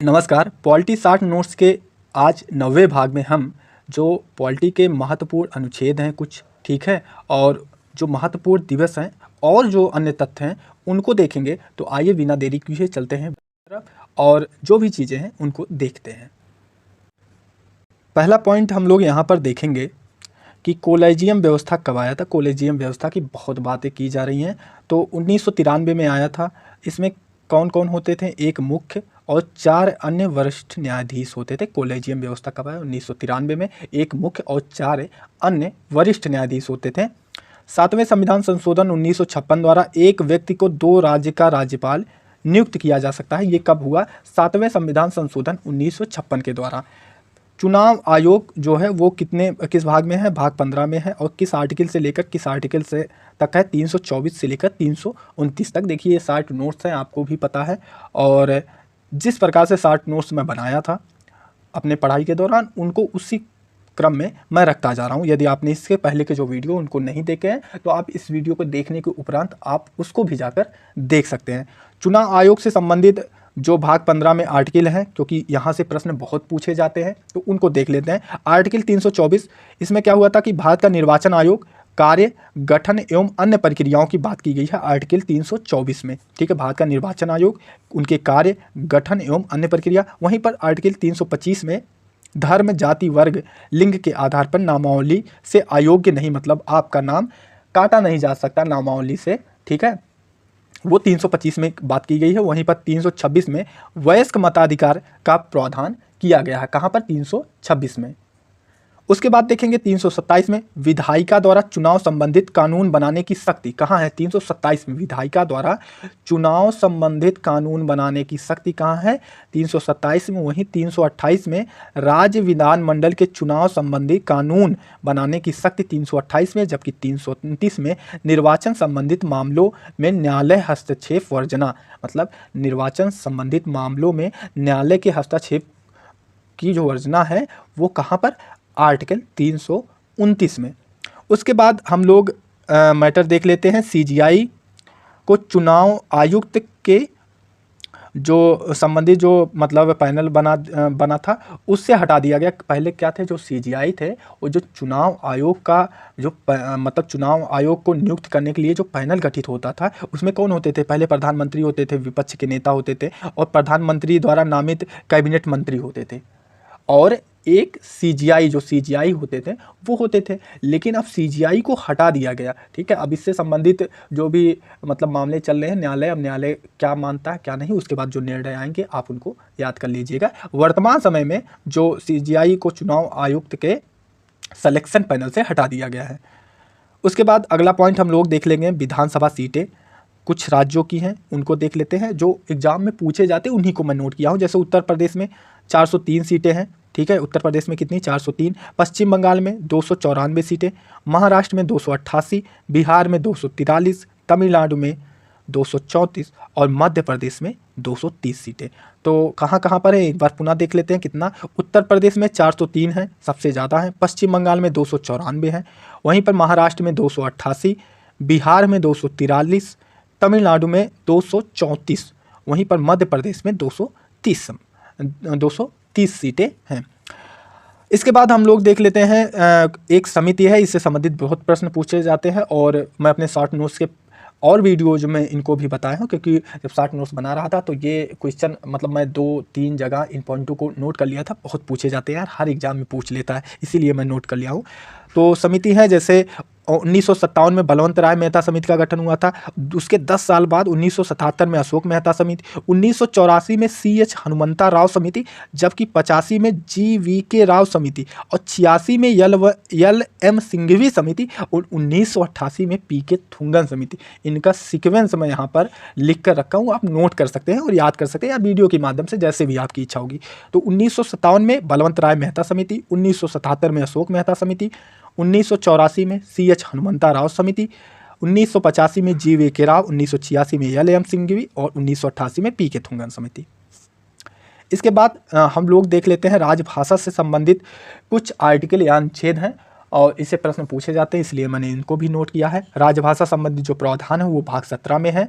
नमस्कार। Polity 60 notes के आज 90वें भाग में हम जो पॉलिटी के महत्वपूर्ण अनुच्छेद हैं कुछ, ठीक है, और जो महत्वपूर्ण दिवस हैं और जो अन्य तथ्य हैं उनको देखेंगे। तो आइए बिना देरी किए चलते हैं और जो भी चीज़ें हैं उनको देखते हैं। पहला पॉइंट हम लोग यहाँ पर देखेंगे कि कॉलेजियम व्यवस्था कब आया था। कॉलेजियम व्यवस्था की बहुत बातें की जा रही हैं। तो 1993 में आया था। इसमें कौन कौन होते थे? एक मुख्य और 4 अन्य वरिष्ठ न्यायाधीश होते थे। कॉलेजियम व्यवस्था कब आया? 1993 में। एक मुख्य और 4 अन्य वरिष्ठ न्यायाधीश होते थे। 7वें संविधान संशोधन 1956 द्वारा एक व्यक्ति को 2 राज्य का राज्यपाल नियुक्त किया जा सकता है। ये कब हुआ? 7वें संविधान संशोधन 1956 के द्वारा। चुनाव आयोग जो है वो किस भाग में है? भाग 15 में है। और किस आर्टिकल से लेकर किस आर्टिकल से तक है? 324 से लेकर 329 तक। देखिए ये 60 नोट्स हैं, आपको भी पता है। और जिस प्रकार से 60 नोट्स मैं बनाया था अपने पढ़ाई के दौरान, उनको उसी क्रम में मैं रखता जा रहा हूँ। यदि आपने इसके पहले के जो वीडियो उनको नहीं देखे हैं तो आप इस वीडियो को देखने के उपरांत आप उसको भी जाकर देख सकते हैं। चुनाव आयोग से संबंधित जो भाग 15 में आर्टिकल हैं, क्योंकि यहाँ से प्रश्न बहुत पूछे जाते हैं तो उनको देख लेते हैं। आर्टिकल 324, इसमें क्या हुआ था कि भारत का निर्वाचन आयोग कार्य, गठन एवं अन्य प्रक्रियाओं की बात की गई है आर्टिकल 324 में। ठीक है, भारत का निर्वाचन आयोग, उनके कार्य, गठन एवं अन्य प्रक्रिया। वहीं पर आर्टिकल 325 में धर्म, जाति, वर्ग, लिंग के आधार पर नामावली से अयोग्य नहीं, मतलब आपका नाम काटा नहीं जा सकता नामावली से, ठीक है, वो 325 में बात की गई है। वहीं पर 326 में वयस्क मताधिकार का प्रावधान किया गया है। कहाँ पर? 326 में। उसके बाद देखेंगे 327 में विधायिका द्वारा चुनाव संबंधित कानून बनाने की शक्ति। कहाँ है? 327 में विधायिका द्वारा चुनाव संबंधित कानून बनाने की शक्ति कहाँ है? 327 में। वहीं 328 में राज्य विधानमंडल के चुनाव संबंधी कानून बनाने की शक्ति 328 में। जबकि 329 में निर्वाचन संबंधित मामलों में न्यायालय हस्तक्षेप वर्जना, मतलब निर्वाचन संबंधित मामलों में न्यायालय के हस्तक्षेप की जो वर्जना है वो कहाँ पर? आर्टिकल 329 में। उसके बाद हम लोग मैटर देख लेते हैं। सीजीआई को चुनाव आयुक्त के जो संबंधित जो मतलब पैनल बना था उससे हटा दिया गया। पहले क्या थे? जो सीजीआई थे वो जो चुनाव आयोग का जो मतलब चुनाव आयोग को नियुक्त करने के लिए जो पैनल गठित होता था उसमें कौन होते थे? पहले प्रधानमंत्री होते थे, विपक्ष के नेता होते थे और प्रधानमंत्री द्वारा नामित कैबिनेट मंत्री होते थे, और एक सीजीआई, जो सीजीआई होते थे वो होते थे। लेकिन अब सीजीआई को हटा दिया गया। ठीक है, अब इससे संबंधित जो भी मतलब मामले चल रहे हैं न्यायालय, अब न्यायालय क्या मानता है क्या नहीं, उसके बाद जो निर्णय आएंगे आप उनको याद कर लीजिएगा। वर्तमान समय में जो सीजीआई को चुनाव आयुक्त के सिलेक्शन पैनल से हटा दिया गया है। उसके बाद अगला पॉइंट हम लोग देख लेंगे विधानसभा सीटें कुछ राज्यों की हैं, उनको देख लेते हैं। जो एग्जाम में पूछे जाते हैं उन्हीं को मैं नोट किया हूँ। जैसे उत्तर प्रदेश में 403 सीटें हैं। ठीक है, उत्तर प्रदेश में कितनी? 403। पश्चिम बंगाल में 294 सीटें, महाराष्ट्र में 288, बिहार में 243, तमिलनाडु में 234 और मध्य प्रदेश में 230 सीटें। तो कहाँ कहाँ पर है एक बार पुनः देख लेते हैं। कितना? उत्तर प्रदेश में 403 है, सबसे ज़्यादा है। पश्चिम बंगाल में 294 है, वहीं पर महाराष्ट्र में 288, बिहार में 243, तमिलनाडु में 234, वहीं पर मध्य प्रदेश में 230 सीटें हैं। इसके बाद हम लोग देख लेते हैं एक समिति है, इससे संबंधित बहुत प्रश्न पूछे जाते हैं और मैं अपने शॉर्ट नोट्स के और वीडियोज में इनको भी बताया हूँ, क्योंकि जब शॉर्ट नोट्स बना रहा था तो ये क्वेश्चन मतलब मैं 2-3 जगह इन पॉइंटों को नोट कर लिया था। बहुत पूछे जाते हैं यार, हर एग्जाम में पूछ लेता है, इसीलिए मैं नोट कर लिया हूँ। तो समिति है जैसे 1957 में बलवंत राय मेहता समिति का गठन हुआ था। उसके 10 साल बाद 1977 में अशोक मेहता समिति, 1984 में CH हनुमंता राव समिति, जबकि 85 में GVK राव समिति और 86 में LM सिंघवी समिति और 1988 में PK थुंगन समिति। इनका सीक्वेंस मैं यहाँ पर लिख कर रखा हूँ, आप नोट कर सकते हैं और याद कर सकते हैं या वीडियो के माध्यम से, जैसे भी आपकी इच्छा होगी। तो 1957 में बलवंत राय मेहता समिति, 1977 में अशोक मेहता समिति, 1984 में CH हनुमंता राव समिति, 1985 में GVK राव, 1986 में LM सिंघवी और 1988 में PK थुंगन समिति। इसके बाद हम लोग देख लेते हैं राजभाषा से संबंधित कुछ आर्टिकल या अनुच्छेद हैं और इससे प्रश्न पूछे जाते हैं, इसलिए मैंने इनको भी नोट किया है। राजभाषा संबंधित जो प्रावधान है वो भाग 17 में है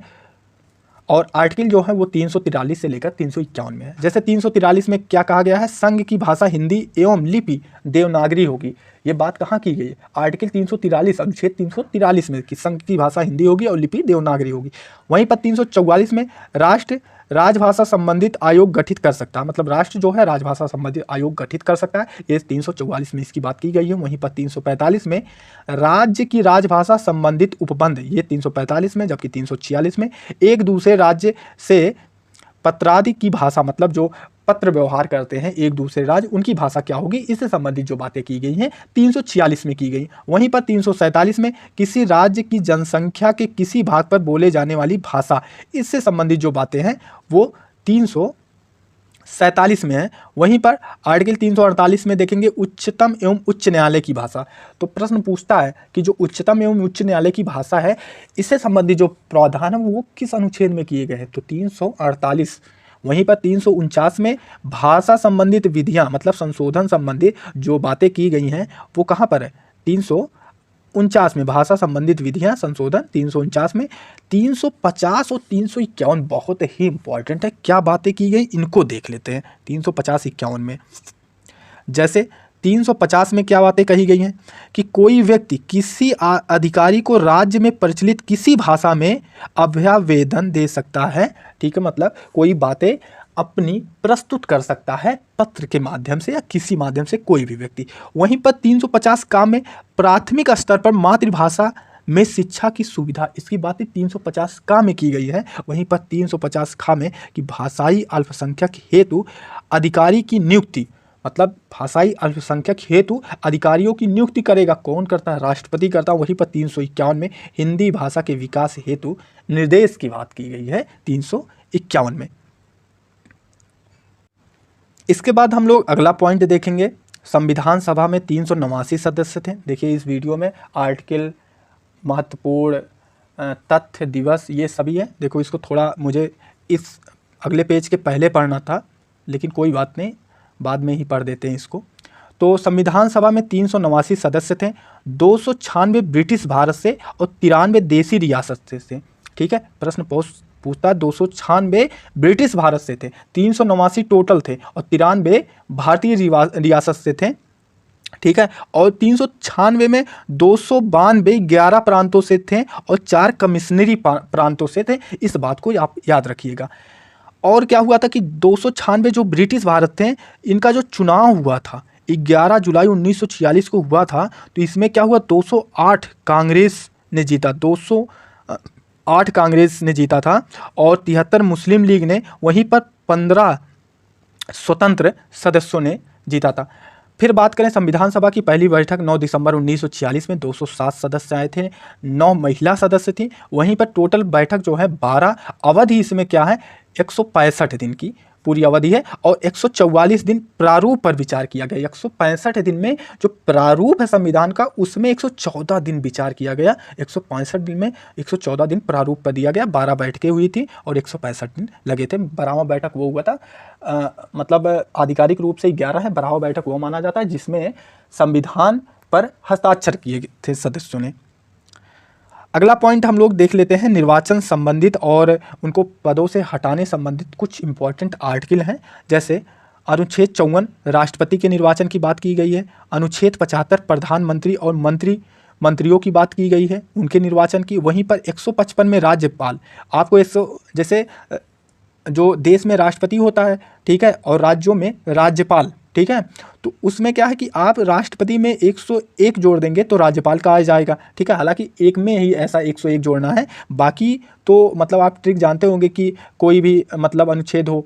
और आर्टिकल जो है वो 343 से लेकर 351 में है। जैसे 343 में क्या कहा गया है, संघ की भाषा हिंदी एवं लिपि देवनागरी होगी। ये बात कहाँ की गई है, आर्टिकल 343 अनुच्छेद 343 में कि संघ की भाषा हिंदी होगी और लिपि देवनागरी होगी। वहीं पर 344 में राष्ट्र राजभाषा संबंधित आयोग गठित कर सकता है, मतलब राष्ट्र जो है राजभाषा संबंधित आयोग गठित कर सकता है, ये 344 में इसकी बात की गई है। वहीं पर 345 में राज्य की राजभाषा संबंधित उपबंध, ये 345 में, जबकि 346 में एक दूसरे राज्य से पत्रादि की भाषा, मतलब जो पत्र व्यवहार करते हैं एक दूसरे राज्य, उनकी भाषा क्या होगी, इससे संबंधित जो बातें की गई हैं 346 में की गई। वहीं पर 347 में किसी राज्य की जनसंख्या के किसी भाग पर बोले जाने वाली भाषा, इससे संबंधित जो बातें हैं वो 347 में है। वहीं पर आर्टिकल 348 में देखेंगे उच्चतम एवं उच्च न्यायालय की भाषा। तो प्रश्न पूछता है कि जो उच्चतम एवं उच्च न्यायालय की भाषा है, इससे संबंधित जो प्रावधान है वो किस अनुच्छेद में किए गए हैं, तो 348। वहीं पर 349 में भाषा संबंधित विधियां, मतलब संशोधन संबंधित जो बातें की गई हैं वो कहाँ पर है, 349 में भाषा संबंधित विधियां संशोधन 349 में। 350 और 351 बहुत ही इंपॉर्टेंट है, क्या बातें की गई इनको देख लेते हैं 350-51 में। जैसे 350 में क्या बातें कही गई हैं कि कोई व्यक्ति किसी अधिकारी को राज्य में प्रचलित किसी भाषा में अभ्यावेदन दे सकता है, ठीक है, मतलब कोई बातें अपनी प्रस्तुत कर सकता है पत्र के माध्यम से या किसी माध्यम से कोई भी व्यक्ति। वहीं पर 350 का में प्राथमिक स्तर पर मातृभाषा में शिक्षा की सुविधा, इसकी बातें 350 का में की गई है। वहीं पर 350 खा में कि भाषाई अल्पसंख्यक हेतु अधिकारी की नियुक्ति, मतलब भाषाई अल्पसंख्यक हेतु अधिकारियों की नियुक्ति करेगा, कौन करता है, राष्ट्रपति करता है। वहीं पर 351 में हिंदी भाषा के विकास हेतु निर्देश की बात की गई है 351 में। इसके बाद हम लोग अगला पॉइंट देखेंगे, संविधान सभा में 389 सदस्य थे। देखिए इस वीडियो में आर्टिकल, महत्वपूर्ण तथ्य, दिवस, ये सभी है। देखो इसको थोड़ा मुझे इस अगले पेज के पहले पढ़ना था, लेकिन कोई बात नहीं, बाद में ही पढ़ देते हैं इसको। तो संविधान सभा में 389 सदस्य थे, 296 ब्रिटिश भारत से और 93 देसी रियासत से, ठीक है। प्रश्न पूछता है 296 ब्रिटिश भारत से थे, 389 टोटल थे और 93 भारतीय रियासत से थे, ठीक है। और 396 में 292 11 प्रांतों से थे और 4 कमिश्नरी प्रांतों से थे, इस बात को आप याद रखिएगा। और क्या हुआ था कि 296 जो ब्रिटिश भारत थे, इनका जो चुनाव हुआ था 11 जुलाई 1946 को हुआ था, तो इसमें क्या हुआ, 208 कांग्रेस ने जीता, 208 कांग्रेस ने जीता था और 73 मुस्लिम लीग ने, वहीं पर 15 स्वतंत्र सदस्यों ने जीता था। फिर बात करें संविधान सभा की पहली बैठक 9 दिसंबर 1946 में 207 सदस्य आए थे, 9 महिला सदस्य थी। वहीं पर टोटल बैठक जो है 12, अवधि इसमें क्या है 165 दिन की पूरी अवधि है और 144 दिन प्रारूप पर विचार किया गया। 165 दिन में जो प्रारूप है संविधान का, उसमें 114 दिन विचार किया गया। 165 दिन में 114 दिन प्रारूप पर दिया गया। 12 बैठकें हुई थी और 165 दिन लगे थे। 12वां बैठक वो हुआ था, मतलब आधिकारिक रूप से 11 है, 12वां बैठक वो माना जाता है जिसमें संविधान पर हस्ताक्षर किए थे सदस्यों ने। अगला पॉइंट हम लोग देख लेते हैं निर्वाचन संबंधित और उनको पदों से हटाने संबंधित कुछ इंपॉर्टेंट आर्टिकल हैं। जैसे अनुच्छेद 54 राष्ट्रपति के निर्वाचन की बात की गई है। अनुच्छेद 75 प्रधानमंत्री और मंत्रियों की बात की गई है, उनके निर्वाचन की। वहीं पर 155 में राज्यपाल, आपको 100 जैसे जो देश में राष्ट्रपति होता है, ठीक है, और राज्यों में राज्यपाल, ठीक है, तो उसमें क्या है कि आप राष्ट्रपति में 101 जोड़ देंगे तो राज्यपाल का आ जाएगा, ठीक है। हालांकि एक में ही ऐसा 101 जोड़ना है, बाकी तो मतलब आप ट्रिक जानते होंगे कि कोई भी मतलब अनुच्छेद हो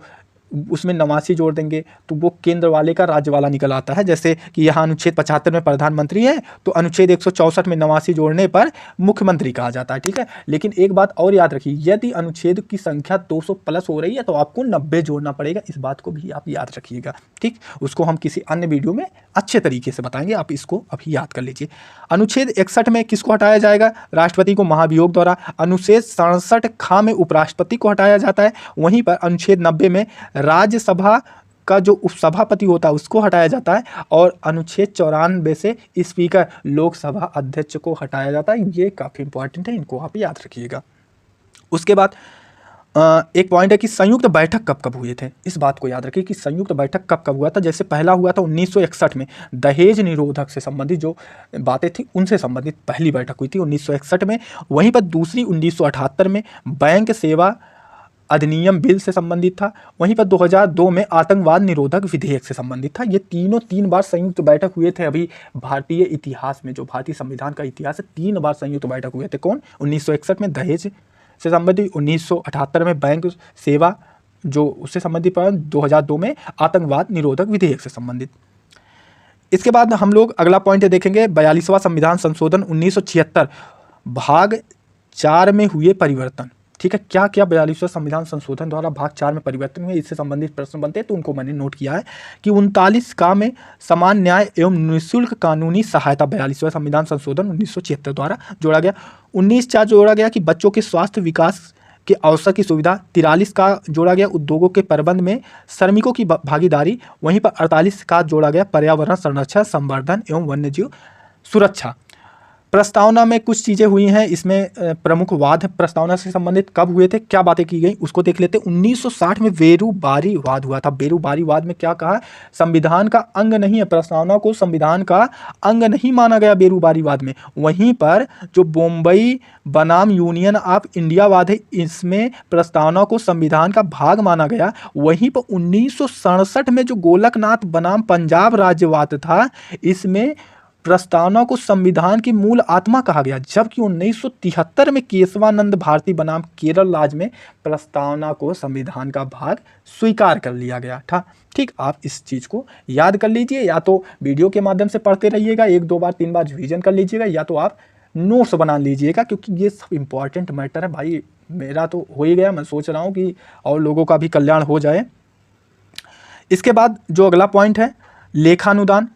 उसमें 89 जोड़ देंगे तो वो केंद्र वाले का राज्य वाला निकल आता है। जैसे कि यहाँ अनुच्छेद 75 में प्रधानमंत्री है तो अनुच्छेद 164 में 89 जोड़ने पर मुख्यमंत्री कहा जाता है, ठीक है। लेकिन एक बात और याद रखिए, यदि अनुच्छेद की संख्या 200 प्लस हो रही है तो आपको 90 जोड़ना पड़ेगा, इस बात को भी आप याद रखिएगा, ठीक। उसको हम किसी अन्य वीडियो में अच्छे तरीके से बताएंगे, आप इसको अभी याद कर लीजिए। अनुच्छेद 61 में किसको हटाया जाएगा, राष्ट्रपति को महाभियोग द्वारा। अनुच्छेद 67 खा में उपराष्ट्रपति को हटाया जाता है। वहीं पर अनुच्छेद 90 में राज्यसभा का जो उपसभापति होता है उसको हटाया जाता है और अनुच्छेद 94 से स्पीकर लोकसभा अध्यक्ष को हटाया जाता है। ये काफ़ी इंपॉर्टेंट है, इनको आप याद रखिएगा। उसके बाद एक पॉइंट है कि संयुक्त बैठक कब कब हुए थे, इस बात को याद रखिए कि संयुक्त बैठक कब कब हुआ था। जैसे पहला हुआ था 1961 में, दहेज निरोधक से संबंधित जो बातें थी उनसे संबंधित पहली बैठक हुई थी 1961 में। वहीं पर दूसरी 1978 में बैंक सेवा अधिनियम बिल से संबंधित था। वहीं पर 2002 में आतंकवाद निरोधक विधेयक से संबंधित था। ये तीनों 3 बार संयुक्त बैठक हुए थे। अभी भारतीय इतिहास में, जो भारतीय संविधान का इतिहास है, 3 बार संयुक्त बैठक हुए थे। कौन? 1961 में दहेज से संबंधित, 1978 में बैंक सेवा जो उससे संबंधित, 2002 में आतंकवाद निरोधक विधेयक से संबंधित। इसके बाद हम लोग अगला पॉइंट देखेंगे 42वां संविधान संशोधन 1976 भाग 4 में हुए परिवर्तन। ठीक है, क्या क्या 42वां संविधान संशोधन द्वारा भाग 4 में परिवर्तन हुए, इससे संबंधित प्रश्न बनते हैं, तो उनको मैंने नोट किया है कि 39 का में समान न्याय एवं निःशुल्क कानूनी सहायता 42वां संविधान संशोधन 1976 द्वारा जोड़ा गया। 19 जोड़ा गया कि बच्चों के स्वास्थ्य विकास के अवसर की सुविधा। 43 का जोड़ा गया उद्योगों के प्रबंध में श्रमिकों की भागीदारी। वहीं पर 48 का जोड़ा गया पर्यावरण संरक्षण, संवर्धन एवं वन्यजीव सुरक्षा। प्रस्तावना में कुछ चीज़ें हुई हैं, इसमें प्रमुख वाद है प्रस्तावना से संबंधित। कब हुए थे, क्या बातें की गई, उसको देख लेते हैं। 1960 में बेरूबारी वाद हुआ था। बेरूबारी वाद में क्या कहा? संविधान का अंग नहीं है, प्रस्तावना को संविधान का अंग नहीं माना गया बेरूबारी वाद में। वहीं पर जो बॉम्बई बनाम यूनियन ऑफ इंडिया वाद है, इसमें प्रस्तावना को संविधान का भाग माना गया। वहीं पर 1967 में जो गोलकनाथ बनाम पंजाब राज्यवाद था, इसमें प्रस्तावना को संविधान की मूल आत्मा कहा गया। जबकि 1973 में केशवानंद भारती बनाम केरल राज्य में प्रस्तावना को संविधान का भाग स्वीकार कर लिया गया था। ठीक, आप इस चीज़ को याद कर लीजिए, या तो वीडियो के माध्यम से पढ़ते रहिएगा, 1-2 बार 3 बार रिवीजन कर लीजिएगा, या तो आप नोट्स बना लीजिएगा, क्योंकि ये सब इंपॉर्टेंट मैटर है भाई। मेरा तो हो ही गया, मैं सोच रहा हूँ कि और लोगों का भी कल्याण हो जाए। इसके बाद जो अगला पॉइंट है लेखानुदान।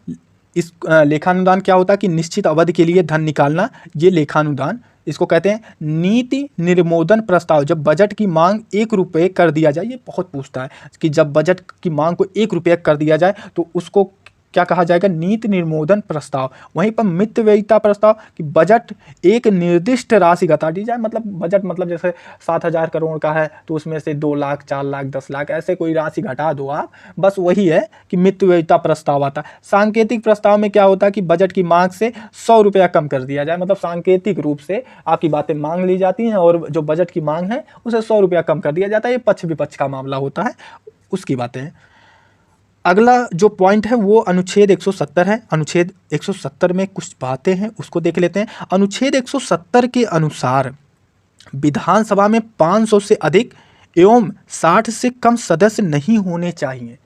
इस लेखानुदान क्या होता है कि निश्चित अवधि के लिए धन निकालना, ये लेखानुदान इसको कहते हैं। नीति निर्मोदन प्रस्ताव, जब बजट की मांग 1 रुपये कर दिया जाए, ये बहुत पूछता है कि जब बजट की मांग को 1 रुपये कर दिया जाए तो उसको क्या कहा जाएगा? नीति निर्मोदन प्रस्ताव। वहीं पर मितव्ययिता प्रस्ताव कि बजट एक निर्दिष्ट राशि घटा दी जाए। मतलब बजट मतलब जैसे 7,000 करोड़ का है तो उसमें से 2 लाख, 4 लाख, 10 लाख ऐसे कोई राशि घटा दो आप, बस वही है कि मितव्ययिता प्रस्ताव आता है। सांकेतिक प्रस्ताव में क्या होता है कि बजट की मांग से 100 रुपया कम कर दिया जाए। मतलब सांकेतिक रूप से आपकी बातें मांग ली जाती हैं और जो बजट की मांग है उसे 100 रुपया कम कर दिया जाता है। ये पक्ष विपक्ष का मामला होता है, उसकी बातें हैं। अगला जो पॉइंट है वो अनुच्छेद 170 है। अनुच्छेद 170 में कुछ बातें हैं, उसको देख लेते हैं। अनुच्छेद 170 के अनुसार विधानसभा में 500 से अधिक एवं 60 से कम सदस्य नहीं होने चाहिए।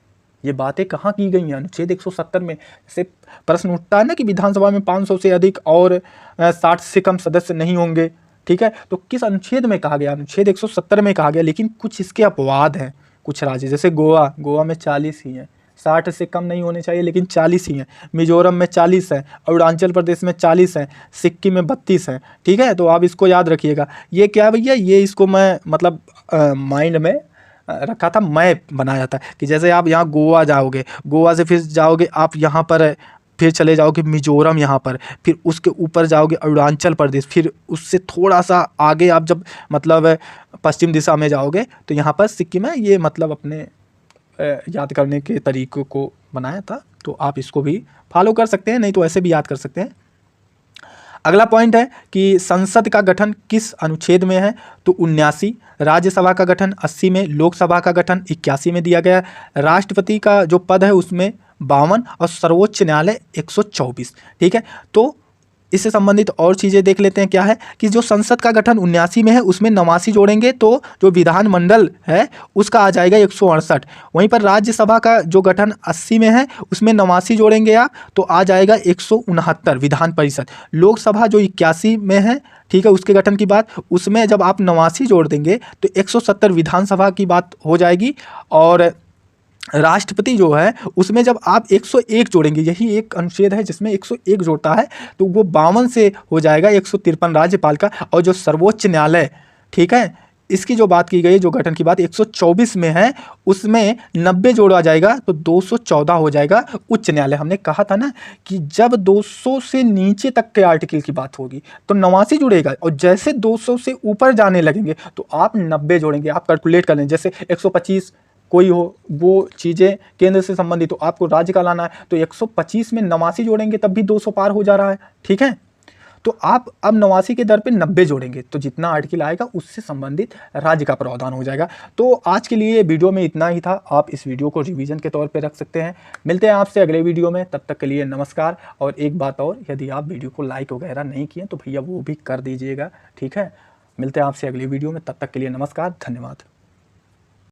ये बातें कहाँ की गई हैं? अनुच्छेद 170 में। से प्रश्न उठता है ना कि विधानसभा में 500 से अधिक और 60 से कम सदस्य नहीं होंगे। ठीक है, तो किस अनुच्छेद में कहा गया? अनुच्छेद 170 में कहा गया, लेकिन कुछ इसके अपवाद हैं। कुछ राज्य जैसे गोवा में 40 ही हैं, 60 से कम नहीं होने चाहिए लेकिन 40 ही हैं। मिजोरम में 40 हैं, अरुणाचल प्रदेश में 40 हैं, सिक्किम में 32 हैं। ठीक है, तो आप इसको याद रखिएगा। ये क्या भैया, ये इसको मैं मतलब माइंड में रखा था, मैप बनाया था कि जैसे आप यहाँ गोवा जाओगे, गोवा से फिर जाओगे आप यहाँ पर, फिर चले जाओगे मिजोरम यहाँ पर, फिर उसके ऊपर जाओगे अरुणाचल प्रदेश, फिर उससे थोड़ा सा आगे आप जब मतलब पश्चिम दिशा में जाओगे तो यहाँ पर सिक्किम है। ये मतलब अपने याद करने के तरीक़ों को बनाया था, तो आप इसको भी फॉलो कर सकते हैं, नहीं तो ऐसे भी याद कर सकते हैं। अगला पॉइंट है कि संसद का गठन किस अनुच्छेद में है? तो 79। राज्यसभा का गठन 80 में, लोकसभा का गठन 81 में दिया गया। राष्ट्रपति का जो पद है उसमें 52 और सर्वोच्च न्यायालय 124। ठीक है, तो इससे संबंधित और चीज़ें देख लेते हैं। क्या है कि जो संसद का गठन 79 में है उसमें 89 जोड़ेंगे तो जो विधानमंडल है उसका आ जाएगा 168। वहीं पर राज्यसभा का जो गठन 80 में है उसमें 89 जोड़ेंगे आप तो आ जाएगा 169 विधान परिषद। लोकसभा जो 81 में है, ठीक है, उसके गठन की बात, उसमें जब आप 89 जोड़ देंगे तो 170 विधानसभा की बात हो जाएगी। और राष्ट्रपति जो है उसमें जब आप 101 जोड़ेंगे, यही एक अनुच्छेद है जिसमें 101 जोड़ता है, तो वो 52 से हो जाएगा 153 राज्यपाल का। और जो सर्वोच्च न्यायालय, ठीक है, इसकी जो बात की गई, जो गठन की बात 124 में है, उसमें 90 जोड़ा जाएगा तो 214 हो जाएगा उच्च न्यायालय। हमने कहा था ना कि जब 200 से नीचे तक के आर्टिकल की बात होगी तो 89 जुड़ेगा, और जैसे 200 से ऊपर जाने लगेंगे तो आप 90 जोड़ेंगे। आप कैलकुलेट कर लें, जैसे 125 कोई हो वो चीज़ें केंद्र से संबंधित तो आपको राज्य का लाना है, तो 125 में 89 जोड़ेंगे तब भी 200 पार हो जा रहा है। ठीक है, तो आप अब 89 के दर पे 90 जोड़ेंगे तो जितना आर्टिकल आएगा उससे संबंधित राज्य का प्रावधान हो जाएगा। तो आज के लिए वीडियो में इतना ही था। आप इस वीडियो को रिवीजन के तौर पे रख सकते हैं। मिलते हैं आपसे अगले वीडियो में, तब तक के लिए नमस्कार। और एक बात और, यदि आप वीडियो को लाइक वगैरह नहीं किए तो भैया वो भी कर दीजिएगा। ठीक है, मिलते हैं आपसे अगली वीडियो में, तब तक के लिए नमस्कार, धन्यवाद।